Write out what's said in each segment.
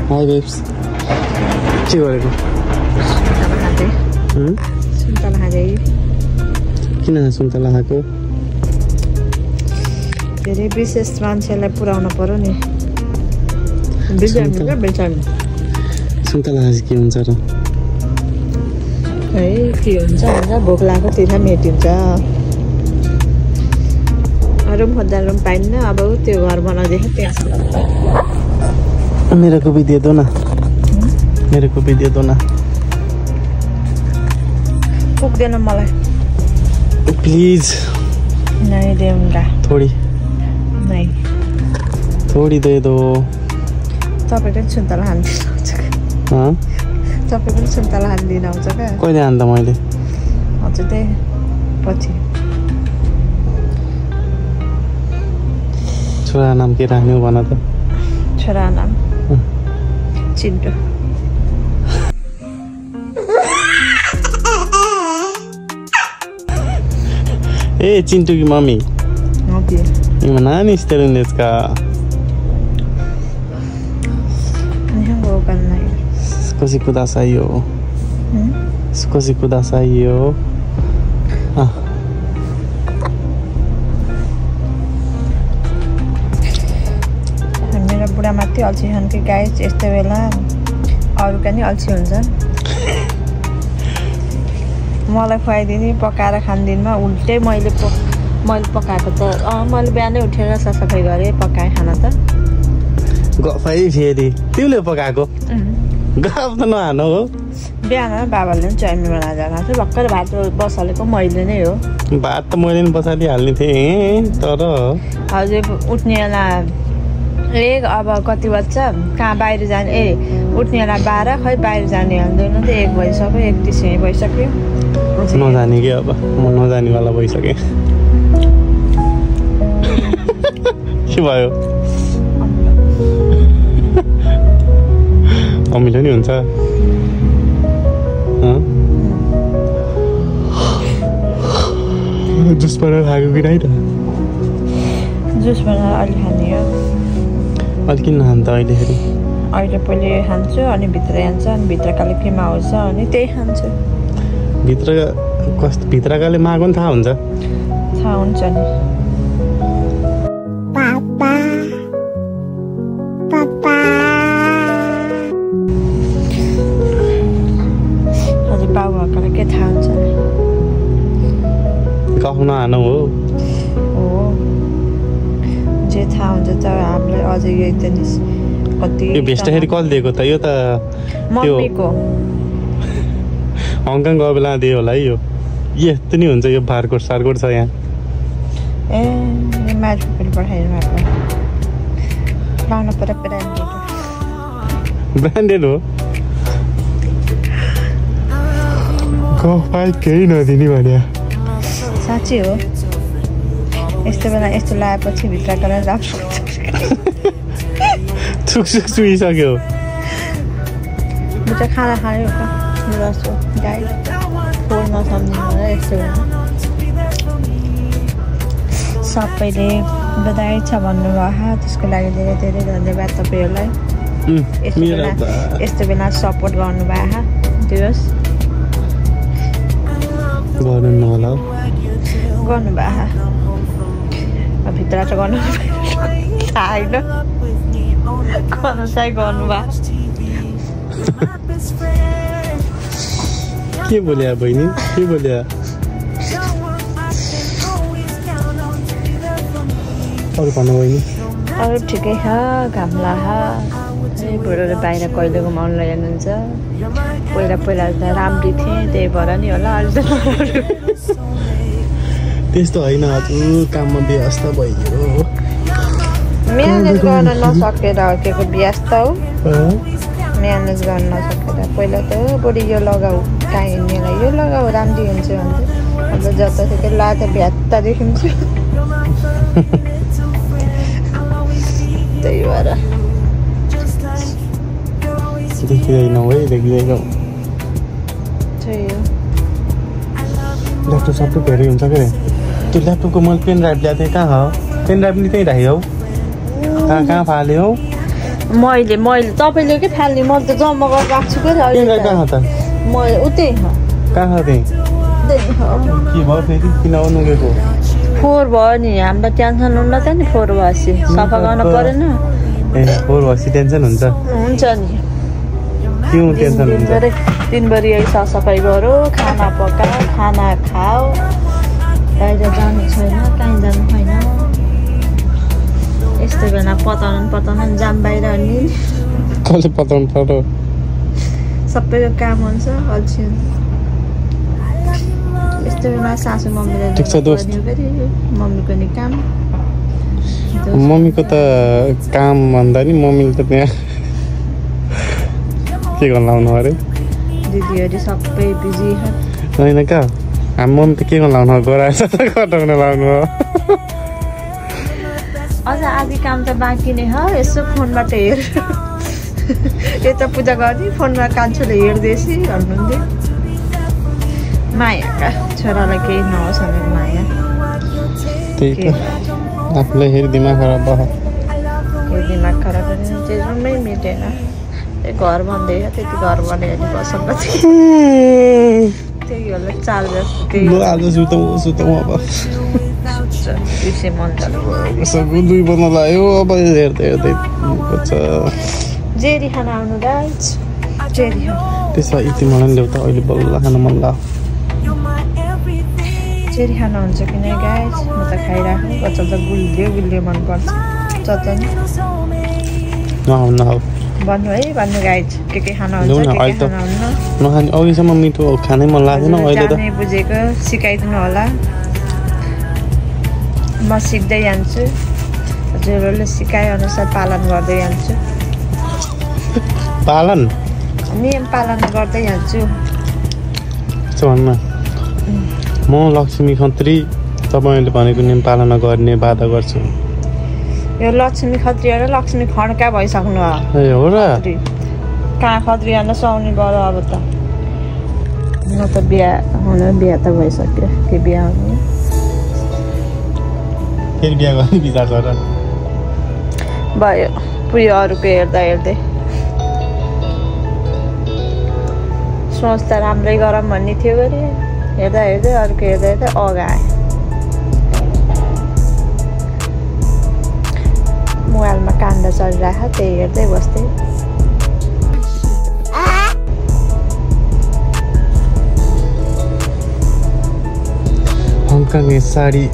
High babes के गरेको सुन्तला खाँदै किन सुन्तला खाएको धेरै विशेष मान्छेलाई पुर्याउन पर्यो नि बिल्चामी सुन्तला खाँदा के हुन्छ र है के हुन्छ भन्दा भोक लागेको तिर्खा मेटिन्छ रुम खोज्दा रुम पाइन्न अब त्यो घर बनाउँदैछ त्यहाँ मेरे को भी दे दो ना मेरे को भी दे दो ना पुग्दैन मलाई प्लीज नहीं देऊंगा थोड़ी नहीं थोड़ी दे दो तपाईँ पनि सुन्तला खाँदिन आउँछ हाँ तपाईँ पनि सुन्तला खाँदिन आउँछ क्या कहिले हान्दा मैले हजुर त्यही पछि छोरा नाम के राख्ने हो भन त छोरा नाम चिन्टु ए चिन्टु की मम्मी हजुर नानी स्टेरिङ देशका Sukosi kudasai yo. Sukosi kudasai yo. मेरो बुढा माथि अल्छी छन् कि गाई यस्तो बेला अरूका नि अल्छी हुन्छन् मलाई खुवाइदिने पकाएर खानदिनमा उल्टै मैले पकाएको त मैले बिहानै उठेर सफाइ गरेँ पकाएँ खाना त गफै फेरि तिमीले पकाएको गफ त नहानु हो बिहान बाबाले पनि चाउमिन बनाएर खाएको थियो भर्खर भात बसालेको मैले नै हो भात त मैले नि बसालिहाल्ने थिएँ तर हजुर उठ्ने बेला अब कति बज्छ कहाँ बाहिर जाने उठ्ने बेला 12 खै बाहिर जाने हाल्दैन त 1 भइसक्यो 31 भइसक्यो नजाने कि अब म नजानेवाला भइसकेँ के भयो अमिलो नि हुन्छ जुस बनाएर खाएको कि नाइ त जुस बनाएर अलि खाने हो अलि किन खान्छ अहिलेखेरि अहिले पहिले खान्छु अनि भित्र जान्छ अनि भित्रकाले केमा आउँछ अनि त्यही खान्छु भित्रकाले मागो नि थाहा हुन्छ नि बाबुहरुलाई के थाहा हुन्छ गफ नहानु हो जे थाहा हुन्छ त हामीलाई अझै एकदम कति यो भेस्टखेरि कल दिएको त यो त मम्मीको हङकङ गयो बेला दियो होला है यो यस्तो नि हुन्छ यो बारकोड सारकोड छ यहाँ ए म्याच पनि पठाइदिनु भएको लाउनु पर्यो ब्रान्डेड हो गफ केही नदिने भने साँच्चै हो यस्तो बेला यस्तो लगाएपछि भित्रको राम्रो छुक चुइसक्यो बुझ्छ खाना खायो त जस्तो गाई फोन नसम्झिनु यस्तो बेला सबैले बधाई छ भन्नुभयो त्यसको लागि धेरै धेरै धन्यवाद तपाईँहरूलाई यस्तो बेला सपोर्ट गर्नुभयो दियोस् गर्नु होला गर्नुभयो भित्र चाहिँ गर्नु थाहा होइन गर्नु चाहिँ गर्नुभयो के बोल्या बहिनी के बोल्या अरू भन्नु बहिनी अरू ठिकै छ घाम लाह बुढोले बाहिर कहिले घुमाउनु लैजानुहुन्छ पहिला त राम्री थिएँ त्यही भएर नि होला अहिले त त्यस्तो होइन हजुर काममा व्यस्त भइयो म्यानेज गर्न नसकेर के को व्यस्त हो म्यानेज गर्न नसकेर पहिला त बढी यो लगाऊ कहाँ हिँड्नेलाई यो लगाऊ राम्री हुन्छ भन्छ अब जतासुकै ला त भ्यात्ता देखिन्छु त्यही भएर देखिँदैन है देखिँदैन ल्यापटप सबै धेरै हुन्छ के त्यो ल्यापटपको मैले पेन ड्राइभ ल्याएको थिएँ कहाँ हो पेन ड्राइभ नि त्यहीँ राखेँ हौ कहाँ फाल्यो हौ मैले तपाईँले के फाल्ने म त जम्मा गरेर राख्छु के अहिले कहाँ त म उतै कहाँ थिएँ के भयो फेरि किन आउनु गएको फोहोर भयो नि हामीलाई टेन्सन हुन त नि फोहोर भएपछि सफा गर्न परेन ए फोहोर भएपछि टेन्सन हुन्छ नि के टेन्सन हुन्छ दिनभरि यही सरसफाइ गरौ खाना पका खाना खाऊ बाहिर जानु छैन कहीँ जानु छैन यस्तो बेला पताउनु जाम बाहिर अनि कसले पताउनु पर्यो सबैको काम हुन्छ अल्छी हुन्छ यस्तो बेला सासू मम्मीले मम्मीको नि काम मम्मीको त काम भन्दा नि मम्मीले त त्यहाँ के गर्न लाउनु अरे दिदीहरू सबै बिजी होइन क्या हामी मम्मी त के गर्न लाउनु गराएछ त कटाउन लाउनु हो अझ आधी काम त बाँकी नै हो यसो फोनबाट हेर यता पूजा गर्ने फोनमा कान्छोले हेर्दैछ भन्नुहुन्थ्यो मायाका छोरालाई केही नहोस् भनेर माया त्यही त आफूलाई हेरि दिमाग खराब भयो दिमाग खराब भयो जेमै मिटेन घर भन्दै त्यति घर बनाएर बसेको त्यही होला चाल जस्तो त्यही आज सुतौँ अब मन सबको 2 बज्न लाग्यो अब हेर्दै जेरी खाना आउनु गाइज जेरी त्यसो यति मलाई ल्याउ त अहिले बल्ल खान मन लाग्यो जेरी खाना हुन्छ कि नै गाइज म त खाइराख्नु बच्चा त गुलियो मनपर्छ चटनी नआउ भन्नु है भन्नु गाइज के खाना हुन्छ के खाना हुन्न नखाने अघिसम्म मिठो खानै मन लाग्दैन अहिले त बुझेको सिकाइदिनु होला म सिक्दै जान्छु हजुरहरूले सिकाए अनुसार पालन गर्दै जान्छु पालन नियम पालन गर्दै जान्छु भन्न म लक्ष्मी खत्री तपाईँले भनेको नियम पालना गर्ने बाधा गर्छु यो लक्ष्मी खत्री र लक्ष्मी खड्का भइसक्नु ए हो र कहाँ खत्री हाल्न सुहाउने भयो अब त म त बिहा त भइसक्यो के बिहा हुने फेरि बिहा गर्ने विचार गर भयो पुयो अरूको हेर्दै सोच त राम्रै गरौँ भन्ने थियो गरे हेर्दा अरूको हेर्दा अगाए मोबाइलमा कान्दा चलिरहेको त्यही हेर्दै बस्थेँ हङकङे साडी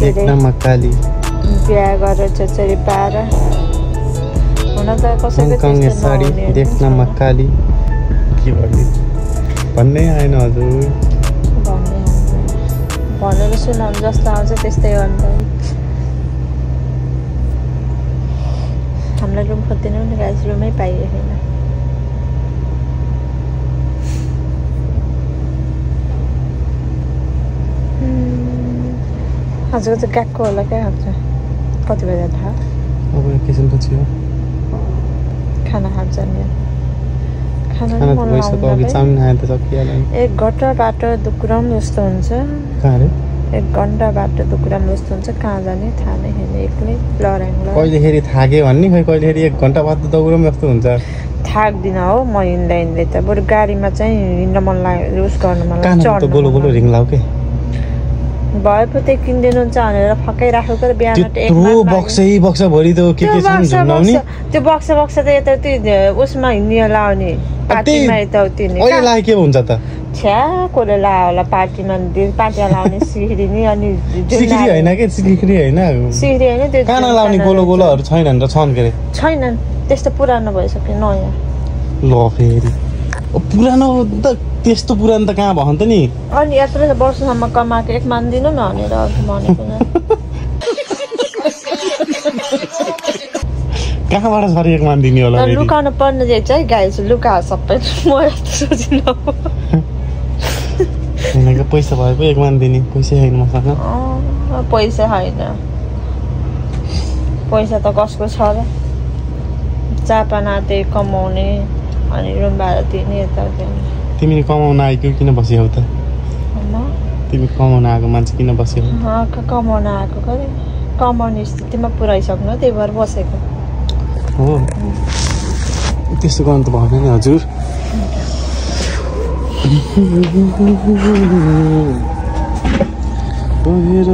देख्नमा काली बिहा गरेर छोरी पाएर हुन त हङकङे साडी देख्नमा काली के भन्ने आएन हजुर भनेर सुनाउनु जस्तो आउँछ त्यस्तै हो अन्त हामीलाई रुम खोज्दैनौँ नि गाइस रुमै पाइएको छैन हजुरको चाहिँ गएको होला क्या हुन्छ कति बजी थाहा अब एकैछिनपछि हो खाना खान्छ नि खाना त भइसक्यो अघि चाउमिन खाए त सकिहाल्यो 1 घन्टा बाटो दुक्राम जस्तो हुन्छ कहाँ रे 1 घन्टा बाटो दुक्राम जस्तो हुन्छ कहाँ जाने थाहा नै छैन एक्लै लराङला कहिलेखेरि थाके भन्ने खै कहिलेखेरि 1 घन्टा बाटो दुक्राम जस्तो हुन्छ थाक्दिन हो म हिँड्दै त बरु गाडीमा चाहिँ हिँड्न मन लाग्यो उस गर्न मन लाग्छ चढ्न गोलो गोलो रिङ लाउ के भए पो त्यो किन्दिनुहुन्छ भनेर फकाइ राखेको त बिहान बक्सा भरि त के छ झुन्डाउने त्यो बक्सा त यता उसमा हिँड्ने लाउने पार्टीमा यताउति नि अहिले लाए के हुन्छ त छ्या कोले ला होला पार्टीमा लाउने सिक्री नि अनि सिक्री हैन के सिक्री हैन त्यो काना लाउने गोलो गोलोहरु छैनन् र छन् के रे छैनन् त्यस्तो पुरानो भइसक्यो नयाँ ल फेरि पुरानो त त्यस्तो पुरानो त कहाँ भन्छ नि अनि यत्रो वर्षसम्म कमाएको 1 मान्दिनु न भनेर भनेको कहाँबाट सरी 1 मान्दिनु होला लुकाउनु पर्ने चाहिँ गाइस लुका सबै म यस्तो सोचिनु हैन पैसा भए पो 1 मान्दिनु पैसा छैन मसँग पैसा छैन पैसा त कसको छ र चापानाते कमाउने अनि रुम भाडा तिर्ने यता तिमीले कमाउन आएको किन बस्यौ त तिमी कमाउन आएको मान्छे किन बस्यौ कमाउन आएको खै कमाउने स्थितिमा पुऱ्याइसक्नु त्यही भएर बसेको हो त्यस्तो गर्नु त भएन नि हजुर बहेर